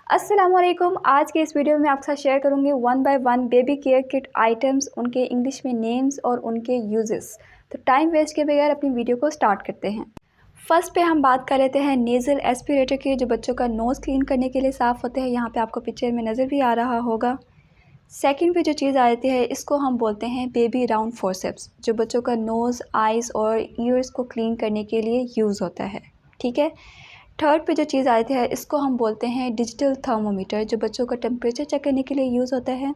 अस्सलामुअलैकुम। आज के इस वीडियो में आपके साथ शेयर करूंगी 1 by 1 baby care kit items, उनके इंग्लिश में नेम्स और उनके यूजेस। तो टाइम वेस्ट के बगैर अपनी वीडियो को स्टार्ट करते हैं। फर्स्ट पे हम बात कर लेते हैं नेज़ल एस्पिरेटर की, जो बच्चों का नोज़ क्लीन करने के लिए साफ़ होते हैं। यहाँ पे आपको पिक्चर में नज़र भी आ रहा होगा। सेकंड पे जो चीज़ आती है इसको हम बोलते हैं बेबी राउंड फोर्सेप्स, जो बच्चों का नोज़, आइज़ और ईयर्स को क्लीन करने के लिए यूज़ होता है। ठीक है। थर्ड पे जो चीज़ आती है इसको हम बोलते हैं डिजिटल थर्मोमीटर, जो बच्चों का टेम्परेचर चेक करने के लिए यूज़ होता है।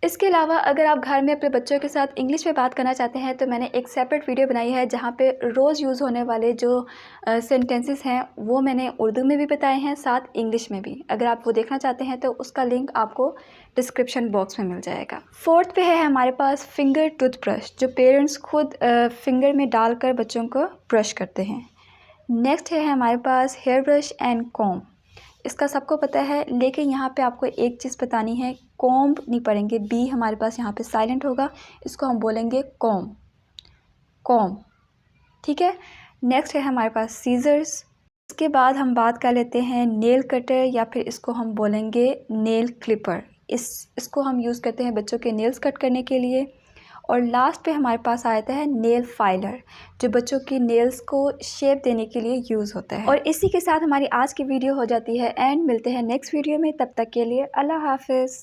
इसके अलावा अगर आप घर में अपने बच्चों के साथ इंग्लिश में बात करना चाहते हैं तो मैंने एक सेपरेट वीडियो बनाई है जहाँ पे रोज़ यूज़ होने वाले जो सेंटेंसेस हैं वो मैंने उर्दू में भी बताए हैं, साथ इंग्लिश में भी। अगर आप वो देखना चाहते हैं तो उसका लिंक आपको डिस्क्रिप्शन बॉक्स में मिल जाएगा। फोर्थ पे है हमारे पास फिंगर टूथब्रश, जो पेरेंट्स खुद फिंगर में डालकर बच्चों को ब्रश करते हैं। नेक्स्ट है हमारे पास हेयर ब्रश एंड कॉम्ब। इसका सबको पता है, लेकिन यहाँ पे आपको एक चीज़ बतानी है, कॉम्ब नहीं पढ़ेंगे, बी हमारे पास यहाँ पे साइलेंट होगा, इसको हम बोलेंगे कॉम्ब, कॉम्ब। ठीक है। नेक्स्ट है हमारे पास सीजर्स। इसके बाद हम बात कर लेते हैं नेल कटर, या फिर इसको हम बोलेंगे नेल क्लिपर। इसको हम यूज़ करते हैं बच्चों के नेल्स कट करने के लिए। और लास्ट पे हमारे पास आता है नेल फाइलर, जो बच्चों की नेल्स को शेप देने के लिए यूज़ होता है। और इसी के साथ हमारी आज की वीडियो हो जाती है एंड। मिलते हैं नेक्स्ट वीडियो में, तब तक के लिए अल्लाह हाफिज़।